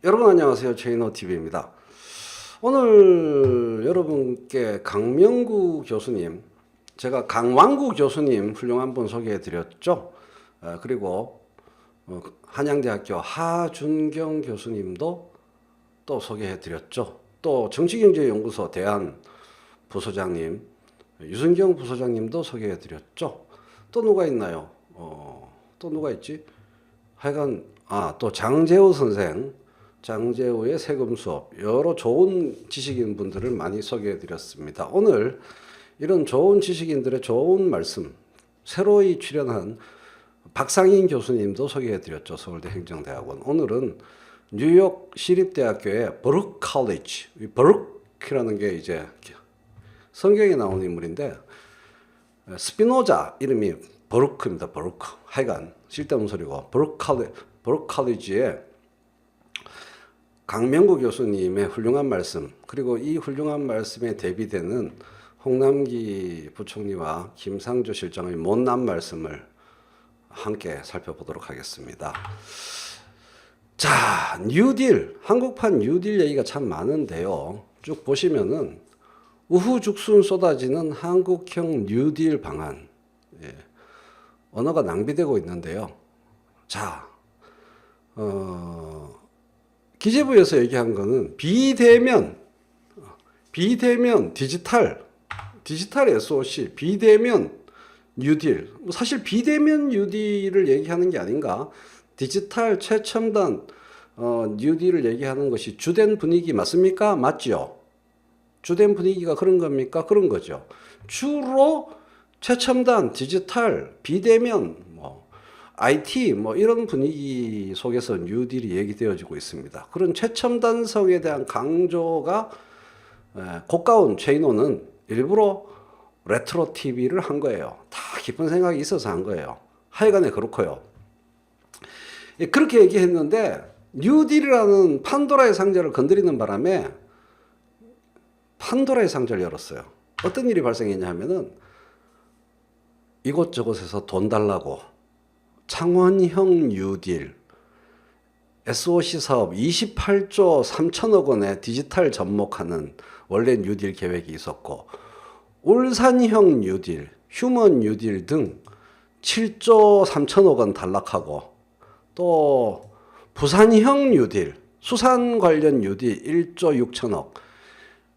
여러분 안녕하세요. 최인호TV입니다. 오늘 여러분께 강명구 교수님, 제가 강왕구 교수님 훌륭한 분 소개해 드렸죠. 그리고 한양대학교 하준경 교수님도 또 소개해 드렸죠. 또 정치경제연구소 대한 부소장님, 유승경 부소장님도 소개해 드렸죠. 또 누가 있나요? 또 누가 있지? 하여간 또 장재호 선생, 장재호의 세금 수업, 여러 좋은 지식인 분들을 많이 소개해 드렸습니다. 오늘 이런 좋은 지식인들의 좋은 말씀, 새로이 출연한 박상인 교수님도 소개해 드렸죠. 서울대 행정대학원. 오늘은 뉴욕 시립대학교의 버룩 칼리지, 버룩이라는 게 이제 성경에 나오는 인물인데, 스피노자 이름이 버루크입니다. 버루크. 하여간 쓸데없는 소리고, 버룩 칼리지에 강명구 교수님의 훌륭한 말씀, 그리고 이 훌륭한 말씀에 대비되는 홍남기 부총리와 김상조 실장의 못난 말씀을 함께 살펴보도록 하겠습니다. 자, 뉴딜, 한국판 뉴딜 얘기가 참 많은데요. 쭉 보시면은 우후죽순 쏟아지는 한국형 뉴딜 방안, 언어가 낭비되고 있는데요. 자, 기재부에서 얘기한 거는 비대면 디지털 SOC, 비대면 뉴딜. 사실 비대면 뉴딜을 얘기하는 게 아닌가. 디지털 최첨단 뉴딜을 얘기하는 것이 주된 분위기 맞습니까? 맞죠? 주된 분위기가 그런 겁니까? 그런 거죠. 주로 최첨단 디지털 비대면 IT 이런 분위기 속에서 뉴딜이 얘기되어지고 있습니다. 그런 최첨단성에 대한 강조가 고가운 최인호는 일부러 레트로 TV를 한 거예요. 다 깊은 생각이 있어서 한 거예요. 하여간에 그렇고요. 그렇게 얘기했는데 뉴딜이라는 판도라의 상자를 건드리는 바람에 판도라의 상자를 열었어요. 어떤 일이 발생했냐 하면은 이곳저곳에서 돈 달라고 창원형 뉴딜, SOC 사업 28조 3천억 원의 디지털 접목하는 원래 뉴딜 계획이 있었고, 울산형 뉴딜, 휴먼 뉴딜 등 7조 3천억 원 단락하고, 또 부산형 뉴딜, 수산 관련 뉴딜 1조 6천억.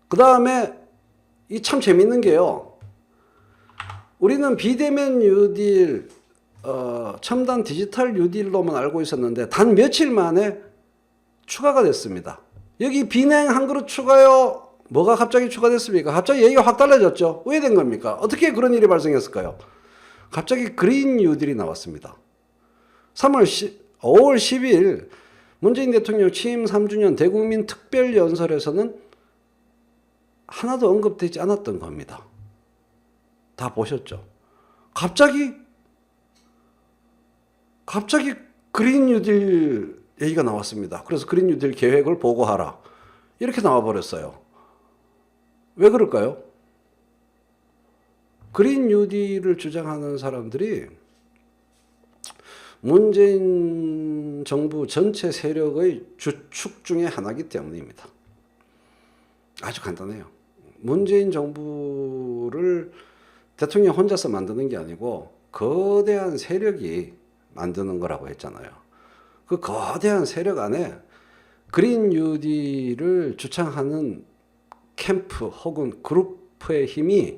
그 다음에 이 참 재밌는 게요. 우리는 비대면 뉴딜, 첨단 디지털 뉴딜로만 알고 있었는데 단 며칠 만에 추가가 됐습니다. 여기 비냉 한 그릇 추가요. 뭐가 갑자기 추가됐습니까? 갑자기 얘기가 확 달라졌죠. 왜 된 겁니까? 어떻게 그런 일이 발생했을까요? 갑자기 그린 뉴딜이 나왔습니다. 5월 10일 문재인 대통령 취임 3주년 대국민 특별연설에서는 하나도 언급되지 않았던 겁니다. 다 보셨죠? 갑자기 그린 뉴딜 얘기가 나왔습니다. 그래서 그린 뉴딜 계획을 보고하라. 이렇게 나와버렸어요. 왜 그럴까요? 그린 뉴딜을 주장하는 사람들이 문재인 정부 전체 세력의 주축 중에 하나이기 때문입니다. 아주 간단해요. 문재인 정부를 대통령 혼자서 만드는 게 아니고 거대한 세력이 만드는 거라고 했잖아요. 그 거대한 세력 안에 그린 뉴딜을 주창하는 캠프 혹은 그룹의 힘이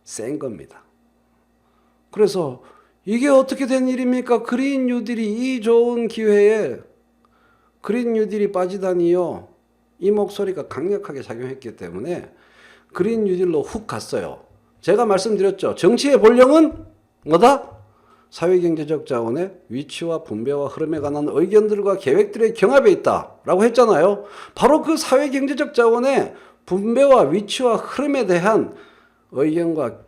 센 겁니다. 그래서 이게 어떻게 된 일입니까? 그린 뉴딜이 이 좋은 기회에 그린 뉴딜이 빠지다니요. 이 목소리가 강력하게 작용했기 때문에 그린 뉴딜로 훅 갔어요. 제가 말씀드렸죠. 정치의 본령은 뭐다? 사회경제적 자원의 위치와 분배와 흐름에 관한 의견들과 계획들의 경합에 있다라고 했잖아요. 바로 그 사회경제적 자원의 분배와 위치와 흐름에 대한 의견과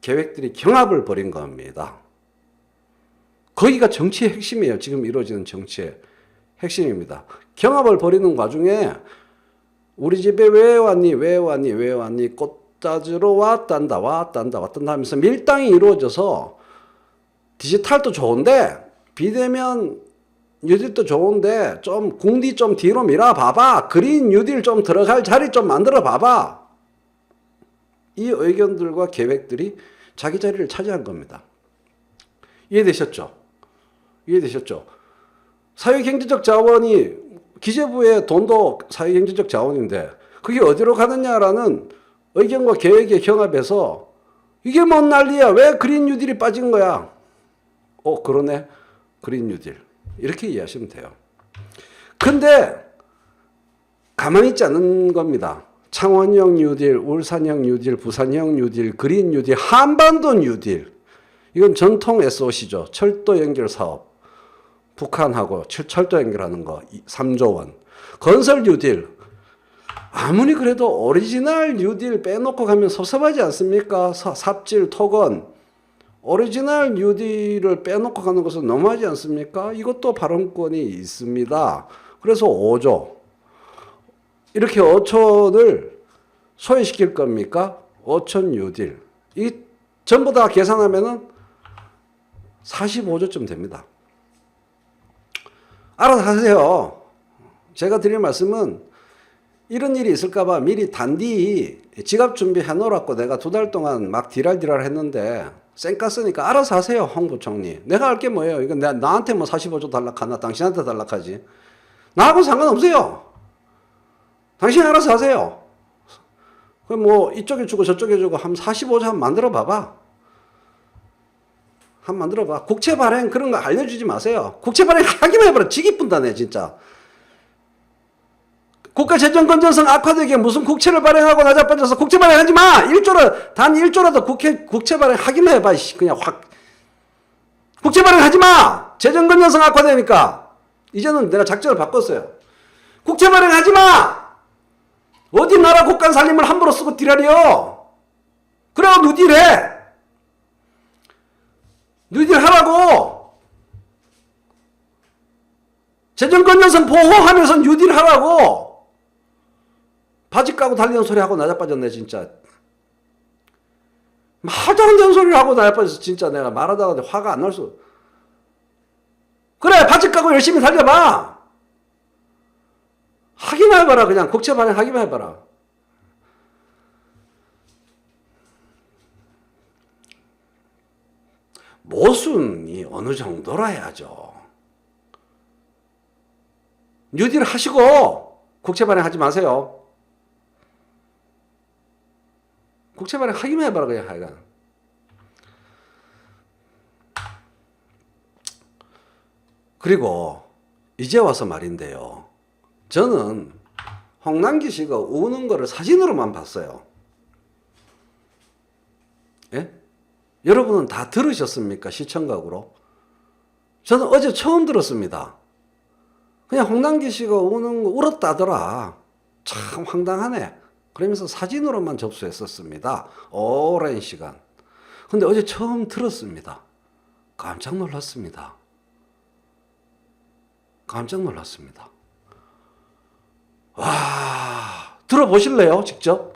계획들이 경합을 벌인 겁니다. 거기가 정치의 핵심이에요. 지금 이루어지는 정치의 핵심입니다. 경합을 벌이는 와중에 우리 집에 왜 왔니 꽃 따주러 왔단다 하면서 밀당이 이루어져서 디지털도 좋은데 비대면 뉴딜도 좋은데 좀 궁디 좀 뒤로 밀어 봐봐. 그린 뉴딜 좀 들어갈 자리 좀 만들어 봐봐. 이 의견들과 계획들이 자기 자리를 차지한 겁니다. 이해되셨죠? 이해되셨죠? 사회경제적 자원이 기재부의 돈도 사회경제적 자원인데 그게 어디로 가느냐라는 의견과 계획의 경합에서 이게 뭔 난리야? 왜 그린 뉴딜이 빠진 거야? 그러네. 그린 뉴딜. 이렇게 이해하시면 돼요. 근데 가만히 있지 않은 겁니다. 창원형 뉴딜, 울산형 뉴딜, 부산형 뉴딜, 그린 뉴딜, 한반도 뉴딜. 이건 전통 SOC죠. 철도 연결 사업. 북한하고 철도 연결하는 거 3조 원. 건설 뉴딜. 아무리 그래도 오리지널 뉴딜 빼놓고 가면 섭섭하지 않습니까? 삽질, 토건. 오리지널 뉴딜을 빼놓고 가는 것은 너무하지 않습니까? 이것도 발언권이 있습니다. 그래서 5조. 이렇게 5천을 소외시킬 겁니까? 5천 뉴딜. 이 전부 다 계산하면은 45조쯤 됩니다. 알아서 하세요. 제가 드릴 말씀은 이런 일이 있을까봐 미리 단디 지갑 준비해 놓으라고 내가 2달 동안 막 디랄디랄 했는데 쌩까 쓰니까 알아서 하세요. 홍부총리. 내가 할 게 뭐예요? 이건 나한테 뭐 45조 달락하나 당신한테 달락하지. 나하고는 상관없어요. 당신이 알아서 하세요. 그럼 뭐 이쪽에 주고 저쪽에 주고 한 45조 한번 만들어 봐봐. 한번 만들어 봐. 국채 발행 그런 거 알려주지 마세요. 국채 발행 하기만 해봐라. 지기 분다네 진짜. 국가 재정 건전성 악화되게 무슨 국채를 발행하고 나자빠져서 국채 발행하지 마. 1조를 단 1조라도 국채 발행하기만 해봐. 그냥 확. 국채 발행하지 마. 재정 건전성 악화되니까. 이제는 내가 작전을 바꿨어요. 국채 발행하지 마. 어디 나라 국간 살림을 함부로 쓰고 디라리요. 그래야 누딜해. 누딜 하라고. 재정 건전성 보호하면서 뉴딜 하라고. 바지 까고 달리는 소리 하고 나자빠졌네 진짜. 말도 안 되는 소리를 하고 나자빠졌어 진짜. 내가 말하다가 화가 안 날 수. 그래 바지 까고 열심히 달려봐. 하기만 해봐라. 그냥 국채 발행 하기만 해봐라. 모순이 어느 정도라 해야죠. 뉴딜 하시고 국채 발행 하지 마세요. 국채 발행 하기만 해봐라 그냥 하여간. 그리고 이제 와서 말인데요. 저는 홍남기 씨가 우는 거를 사진으로만 봤어요. 예? 여러분은 다 들으셨습니까? 시청각으로? 저는 어제 처음 들었습니다. 그냥 홍남기 씨가 우는 거 울었다더라. 참 황당하네. 그러면서 사진으로만 접수했었습니다. 오랜 시간. 근데 어제 처음 들었습니다. 깜짝 놀랐습니다. 깜짝 놀랐습니다. 와, 들어보실래요? 직접?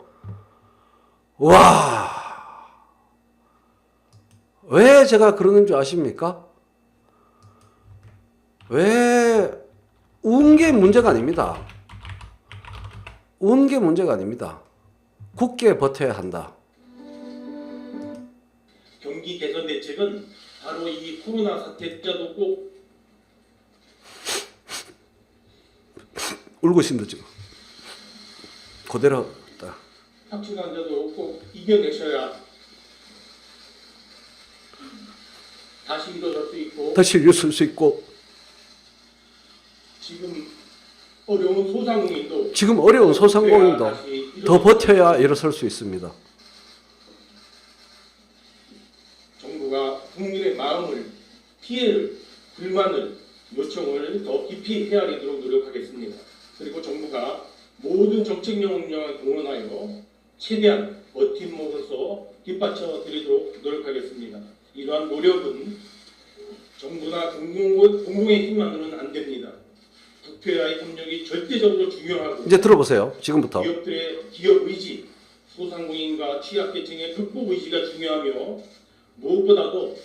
와, 왜 제가 그러는 줄 아십니까? 왜 운 게 문제가 아닙니다. 운 게 문제가 아닙니다. 굳게 버텨야 한다. 경기 개선 대책은 바로 이 코로나 사태자도 꼭 울고 있습니다 지금. 그대로 딱. 확진 환자도 꼭 이겨내셔야 다시 일어설 수 있고 다시 일어설 수 있고 지금 어려운 소상공인도 더 버텨야 일어설 수 있습니다. 정부가 국민의 마음을, 피해를, 불만을, 요청을 더 깊이 헤아리도록 노력하겠습니다. 그리고 정부가 모든 정책 역량을 동원하여 최대한 버팀목으로서 뒷받쳐 드리도록 노력하겠습니다. 이러한 노력은 정부나 공공의 힘만으로는 안 됩니다. 국회와의 협력이 절대적으로 중요하고 이제 들어보세요. 지금부터. 기업들의 기업 의지, 소상공인과 취약계층의 극복 의지가 중요하며 무엇보다도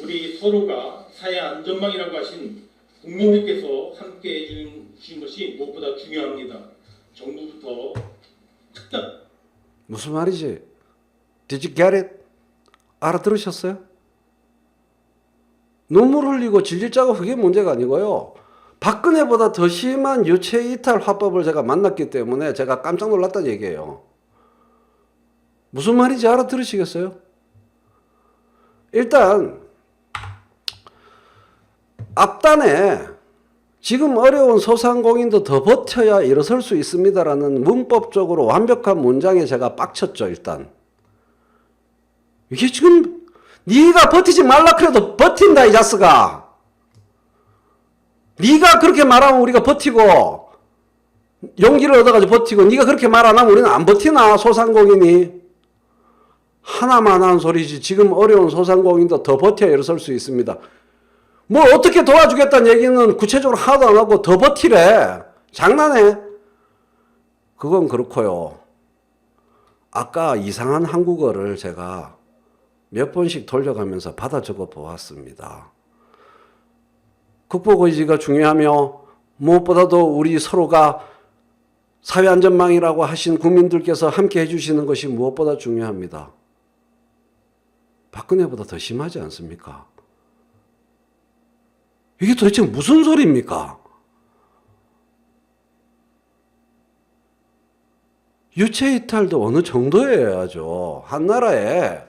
우리 서로가 사회 안전망이라고 하신 국민들께서 함께 해주신 것이 무엇보다 중요합니다. 정부부터 특단 무슨 말이지? Did you get it? 알아들으셨어요? 눈물 흘리고 질질 짜고 그게 문제가 아니고요. 박근혜보다 더 심한 유체 이탈 화법을 제가 만났기 때문에 제가 깜짝 놀랐다는 얘기예요. 무슨 말인지 알아들으시겠어요? 일단 앞단에 지금 어려운 소상공인도 더 버텨야 일어설 수 있습니다라는 문법적으로 완벽한 문장에 제가 빡쳤죠. 일단 이게 지금 네가 버티지 말라 그래도 버틴다 이 자스가. 네가 그렇게 말하면 우리가 버티고 용기를 얻어가지고 버티고 네가 그렇게 말 안 하면 우리는 안 버티나 소상공인이. 하나만 하는 소리지. 지금 어려운 소상공인도 더 버텨야 일어설 수 있습니다. 뭐 어떻게 도와주겠다는 얘기는 구체적으로 하나도 안 하고 더 버티래. 장난해? 그건 그렇고요. 아까 이상한 한국어를 제가 몇 번씩 돌려가면서 받아 적어 보았습니다. 극복의지가 중요하며 무엇보다도 우리 서로가 사회안전망이라고 하신 국민들께서 함께 해주시는 것이 무엇보다 중요합니다. 박근혜보다 더 심하지 않습니까? 이게 도대체 무슨 소리입니까? 유체이탈도 어느 정도에 해야죠. 한나라에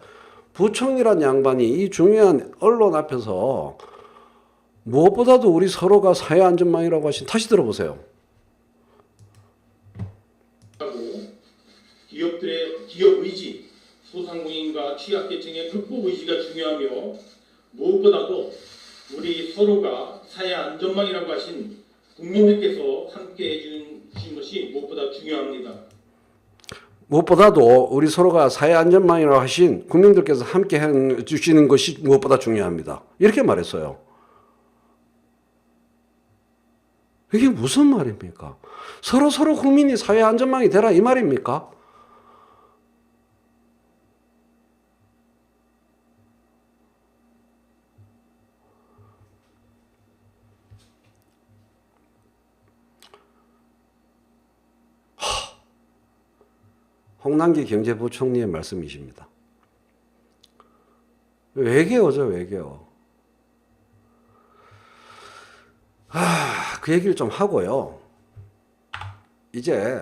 부총리란 양반이 이 중요한 언론 앞에서 무엇보다도 우리 서로가 사회안전망이라고 하신, 다시 들어보세요. 기업들의 기업 의지, 소상공인과 취약계층의 극복 의지가 중요하며 무엇보다도 우리 서로가 사회 안전망이라고 하신 국민들께서 함께 해주신 것이 무엇보다 중요합니다. 무엇보다도 우리 서로가 사회 안전망이라고 하신 국민들께서 함께 해주시는 것이 무엇보다 중요합니다. 이렇게 말했어요. 이게 무슨 말입니까? 서로 국민이 사회 안전망이 되라 이 말입니까? 홍남기 경제부총리의 말씀이십니다. 외계어죠, 외계어. 그 얘기를 좀 하고요. 이제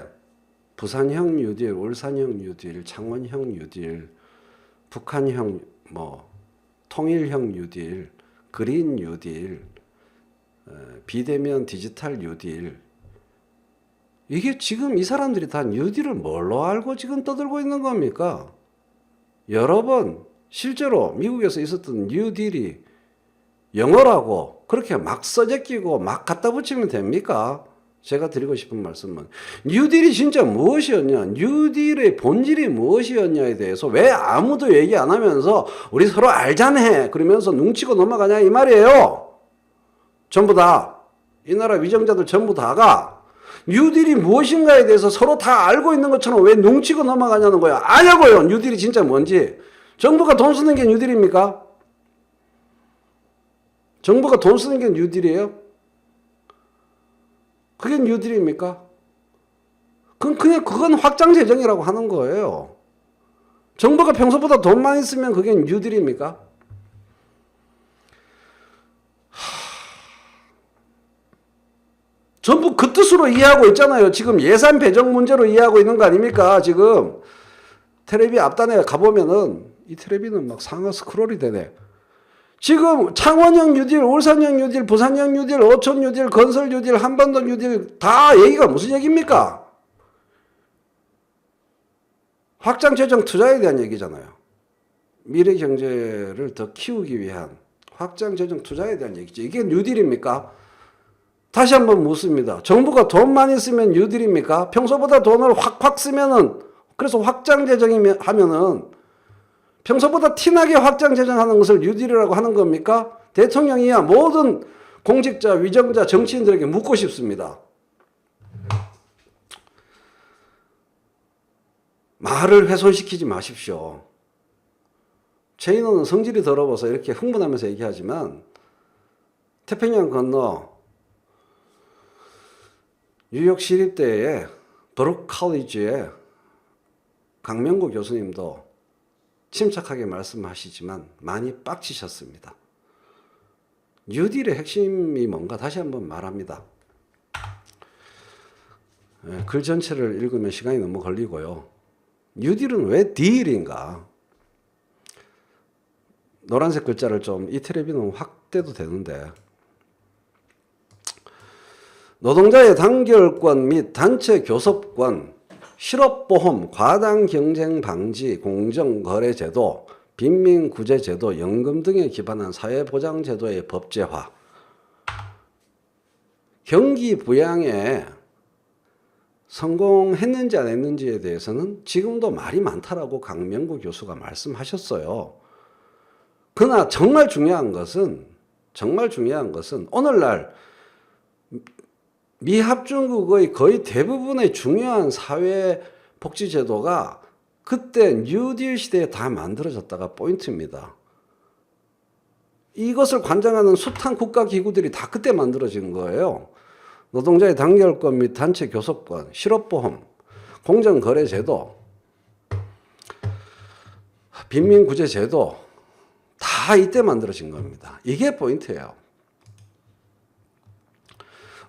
부산형 뉴딜, 울산형 뉴딜, 창원형 뉴딜, 북한형 통일형 뉴딜, 그린 뉴딜, 비대면 디지털 뉴딜. 이게 지금 이 사람들이 다 뉴딜을 뭘로 알고 지금 떠들고 있는 겁니까? 여러 번 실제로 미국에서 있었던 뉴딜이 영어라고 그렇게 막 써제끼고 막 갖다 붙이면 됩니까? 제가 드리고 싶은 말씀은 뉴딜이 진짜 무엇이었냐, 뉴딜의 본질이 무엇이었냐에 대해서 왜 아무도 얘기 안 하면서 우리 서로 알자네 그러면서 눈치고 넘어가냐 이 말이에요. 전부 다 이 나라 위정자들 전부 다가 뉴딜이 무엇인가에 대해서 서로 다 알고 있는 것처럼 왜 눈치고 넘어가냐는 거야. 아냐고요. 뉴딜이 진짜 뭔지. 정부가 돈 쓰는 게 뉴딜입니까? 정부가 돈 쓰는 게 뉴딜이에요? 그게 뉴딜입니까? 그건 확장 재정이라고 하는 거예요. 정부가 평소보다 돈 많이 쓰면 그게 뉴딜입니까? 전부 그 뜻으로 이해하고 있잖아요. 지금 예산 배정 문제로 이해하고 있는 거 아닙니까? 지금 텔레비 앞단에 가보면은 이 텔레비는 막 상하 스크롤이 되네. 지금 창원형 뉴딜, 울산형 뉴딜, 부산형 뉴딜, 어촌 뉴딜, 건설 뉴딜, 한반도 뉴딜 다 얘기가 무슨 얘기입니까? 확장 재정 투자에 대한 얘기잖아요. 미래 경제를 더 키우기 위한 확장 재정 투자에 대한 얘기죠. 이게 뉴딜입니까? 다시 한번 묻습니다. 정부가 돈 많이 쓰면 뉴딜입니까? 평소보다 돈을 확 쓰면은, 그래서 확장 재정이면 하면은 평소보다 티나게 확장 재정하는 것을 뉴딜이라고 하는 겁니까? 대통령이야 모든 공직자, 위정자, 정치인들에게 묻고 싶습니다. 말을 훼손시키지 마십시오. 최인호는 성질이 더러워서 이렇게 흥분하면서 얘기하지만 태평양 건너 뉴욕 시립대의 브룩 칼리지의 강명구 교수님도 침착하게 말씀하시지만 많이 빡치셨습니다. 뉴딜의 핵심이 뭔가 다시 한번 말합니다. 글 전체를 읽으면 시간이 너무 걸리고요. 뉴딜은 왜 딜인가? 노란색 글자를 좀 이 텔레비는 확대도 되는데, 노동자의 단결권 및 단체 교섭권, 실업보험, 과당 경쟁 방지, 공정거래제도, 빈민구제제도, 연금 등에 기반한 사회보장제도의 법제화, 경기 부양에 성공했는지 안 했는지에 대해서는 지금도 말이 많다라고 강명구 교수가 말씀하셨어요. 그러나 정말 중요한 것은 오늘날 미합중국의 거의 대부분의 중요한 사회복지제도가 그때 뉴딜 시대에 다 만들어졌다가 포인트입니다. 이것을 관장하는 숱한 국가기구들이 다 그때 만들어진 거예요. 노동자의 단결권 및 단체 교섭권, 실업보험, 공정거래제도, 빈민구제제도 다 이때 만들어진 겁니다. 이게 포인트예요.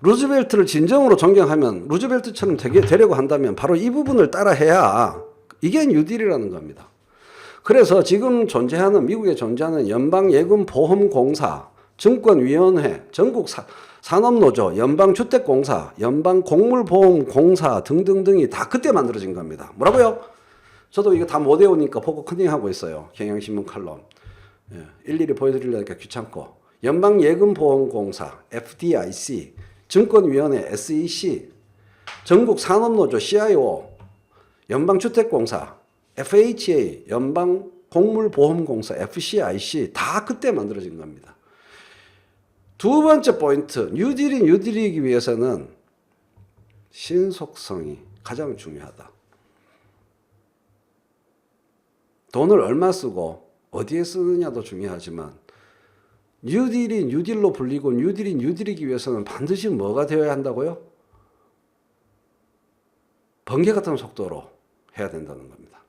루즈벨트를 진정으로 존경하면, 루즈벨트처럼 되려고 한다면 바로 이 부분을 따라해야 이게 뉴딜이라는 겁니다. 그래서 지금 미국에 존재하는 연방예금보험공사, 증권위원회, 전국 산업노조, 연방주택공사, 연방곡물보험공사 등등등이 다 그때 만들어진 겁니다. 뭐라고요? 저도 이거 다 못 외우니까 보고 컨닝하고 있어요. 경향신문 칼럼. 일일이 보여드리려니까 귀찮고. 연방예금보험공사, FDIC, 증권위원회, SEC, 전국산업노조, CIO, 연방주택공사, FHA, 연방곡물보험공사, FCIC 다 그때 만들어진 겁니다. 두 번째 포인트, 뉴딜이기 위해서는 신속성이 가장 중요하다. 돈을 얼마 쓰고 어디에 쓰느냐도 중요하지만 뉴딜이 뉴딜로 불리고 뉴딜이 뉴딜이기 위해서는 반드시 뭐가 되어야 한다고요? 번개 같은 속도로 해야 된다는 겁니다.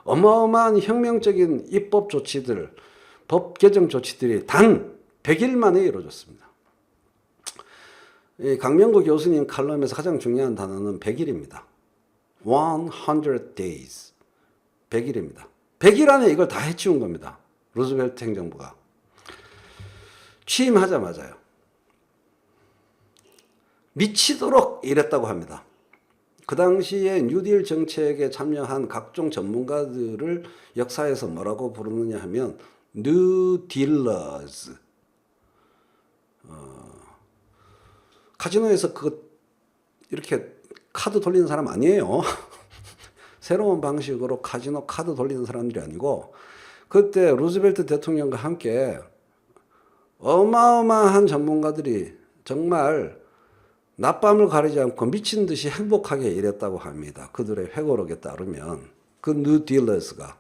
어마어마한 혁명적인 입법 조치들, 법 개정 조치들이 단 100일 만에 이루어졌습니다. 이 강명구 교수님 칼럼에서 가장 중요한 단어는 100일입니다. 100 days. 100일입니다. 100일 안에 이걸 다 해치운 겁니다. 루즈벨트 행정부가. 취임하자마자요. 미치도록 일했다고 합니다. 그 당시에 뉴딜 정책에 참여한 각종 전문가들을 역사에서 뭐라고 부르느냐 하면 뉴딜러즈. 카지노에서 이렇게 카드 돌리는 사람 아니에요. 새로운 방식으로 카지노 카드 돌리는 사람들이 아니고, 그때 루즈벨트 대통령과 함께 어마어마한 전문가들이 정말 낮밤을 가리지 않고 미친 듯이 행복하게 일했다고 합니다. 그들의 회고록에 따르면 그 뉴딜러스가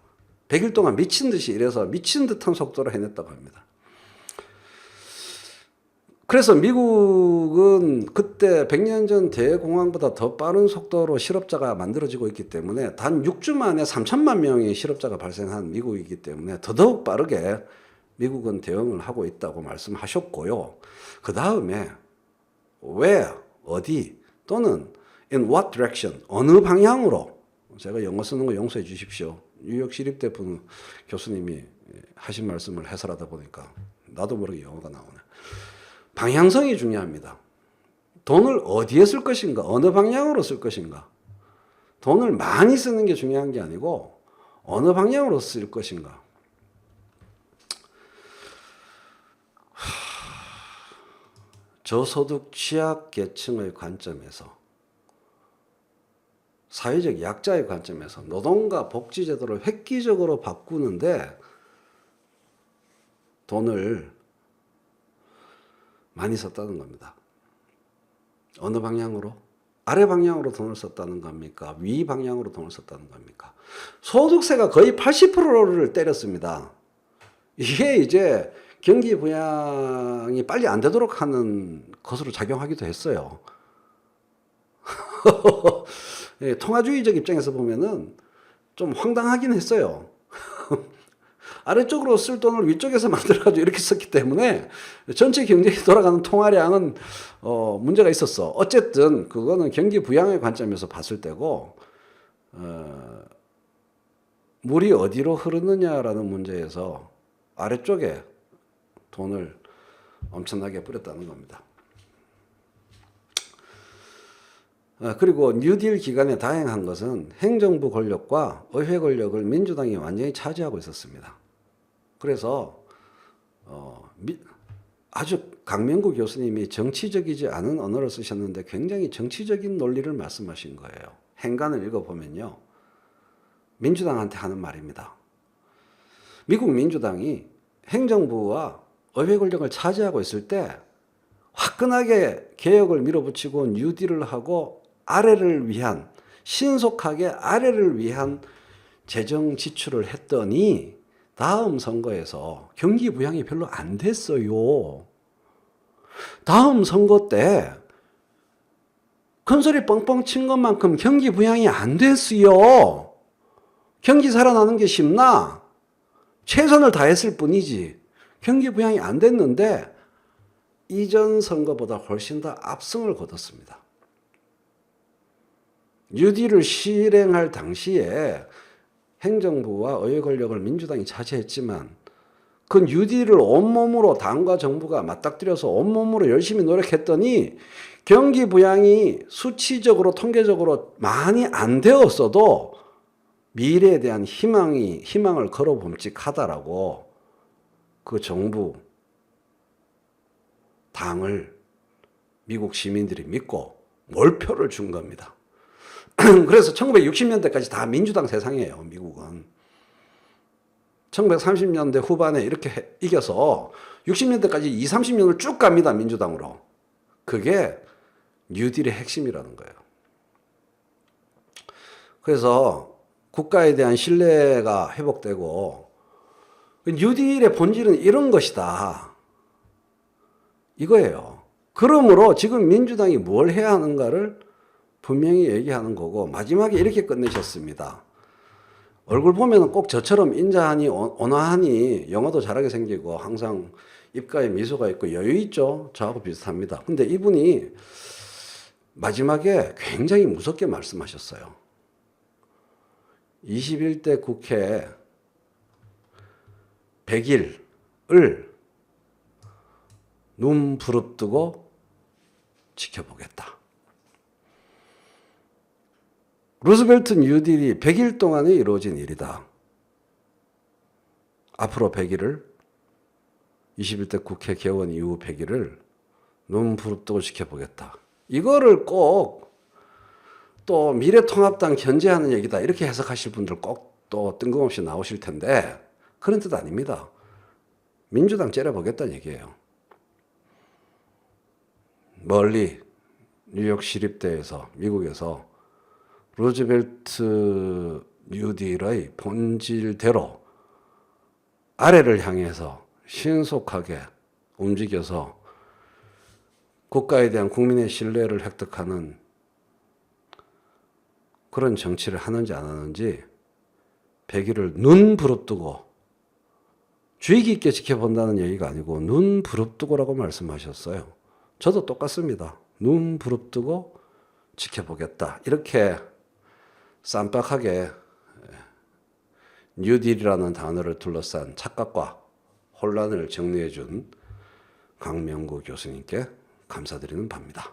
100일 동안 미친 듯이 일해서 미친 듯한 속도로 해냈다고 합니다. 그래서 미국은 그때 100년 전 대공황보다 더 빠른 속도로 실업자가 만들어지고 있기 때문에 단 6주 만에 3천만 명의 실업자가 발생한 미국이기 때문에 더더욱 빠르게 미국은 대응을 하고 있다고 말씀하셨고요. 그 다음에 where, 어디, 또는 in what direction, 어느 방향으로, 제가 영어 쓰는 거 용서해 주십시오. 뉴욕 시립대 분 교수님이 하신 말씀을 해설하다 보니까 나도 모르게 영어가 나오네. 방향성이 중요합니다. 돈을 어디에 쓸 것인가, 어느 방향으로 쓸 것인가. 돈을 많이 쓰는 게 중요한 게 아니고 어느 방향으로 쓸 것인가. 저소득 취약계층의 관점에서, 사회적 약자의 관점에서 노동과 복지제도를 획기적으로 바꾸는데 돈을 많이 썼다는 겁니다. 어느 방향으로? 아래 방향으로 돈을 썼다는 겁니까? 위 방향으로 돈을 썼다는 겁니까? 소득세가 거의 80%를 때렸습니다. 이게 이제 경기 부양이 빨리 안 되도록 하는 것으로 작용하기도 했어요. 예, 통화주의적 입장에서 보면은 좀 황당하긴 했어요. 아래쪽으로 쓸 돈을 위쪽에서 만들어가지고 이렇게 썼기 때문에 전체 경제에 돌아가는 통화량은 문제가 있었어. 어쨌든 그거는 경기 부양의 관점에서 봤을 때고 물이 어디로 흐르느냐라는 문제에서 아래쪽에 돈을 엄청나게 뿌렸다는 겁니다. 그리고 뉴딜 기간에 다행한 것은 행정부 권력과 의회 권력을 민주당이 완전히 차지하고 있었습니다. 그래서 아주 강명구 교수님이 정치적이지 않은 언어를 쓰셨는데 굉장히 정치적인 논리를 말씀하신 거예요. 행간을 읽어보면요. 민주당한테 하는 말입니다. 미국 민주당이 행정부와 의회 권력을 차지하고 있을 때 화끈하게 개혁을 밀어붙이고 뉴딜을 하고 아래를 위한 신속하게 아래를 위한 재정 지출을 했더니 다음 선거에서 경기 부양이 별로 안 됐어요. 다음 선거 때 큰소리 뻥뻥 친 것만큼 경기 부양이 안 됐어요. 경기 살아나는 게 쉽나? 최선을 다했을 뿐이지. 경기 부양이 안 됐는데 이전 선거보다 훨씬 더 압승을 거뒀습니다. 뉴딜을 실행할 당시에 행정부와 의회 권력을 민주당이 차지했지만 그 뉴딜을 온몸으로 당과 정부가 맞닥뜨려서 온몸으로 열심히 노력했더니 경기 부양이 수치적으로 통계적으로 많이 안 되었어도 미래에 대한 희망을 걸어봄직하다라고 그 정부 당을 미국 시민들이 믿고 몰표를 준 겁니다. 그래서 1960년대까지 다 민주당 세상이에요, 미국은. 1930년대 후반에 이렇게 이겨서 60년대까지 20, 30년을 쭉 갑니다, 민주당으로. 그게 뉴딜의 핵심이라는 거예요. 그래서 국가에 대한 신뢰가 회복되고 뉴딜의 본질은 이런 것이다. 이거예요. 그러므로 지금 민주당이 뭘 해야 하는가를 분명히 얘기하는 거고 마지막에 이렇게 끝내셨습니다. 얼굴 보면 꼭 저처럼 인자하니 온화하니 영어도 잘하게 생기고 항상 입가에 미소가 있고 여유 있죠. 저하고 비슷합니다. 근데 이분이 마지막에 굉장히 무섭게 말씀하셨어요. 21대 국회 100일을 눈 부릅뜨고 지켜보겠다. 루즈벨트 뉴딜이 100일 동안에 이루어진 일이다. 앞으로 100일을 21대 국회 개원 이후 100일을 눈 부릅뜨고 지켜보겠다. 이거를 꼭 또 미래통합당 견제하는 얘기다 이렇게 해석하실 분들 꼭 또 뜬금없이 나오실 텐데 그런 뜻 아닙니다. 민주당 째려보겠다는 얘기예요. 멀리 뉴욕 시립대에서 미국에서 루즈벨트 뉴딜의 본질대로 아래를 향해서 신속하게 움직여서 국가에 대한 국민의 신뢰를 획득하는 그런 정치를 하는지 안 하는지 100일을 눈 부릅뜨고 주의 깊게 지켜본다는 얘기가 아니고 눈 부릅뜨고라고 말씀하셨어요. 저도 똑같습니다. 눈 부릅뜨고 지켜보겠다. 이렇게 쌈박하게 뉴딜이라는 단어를 둘러싼 착각과 혼란을 정리해 준 강명구 교수님께 감사드리는 바입니다.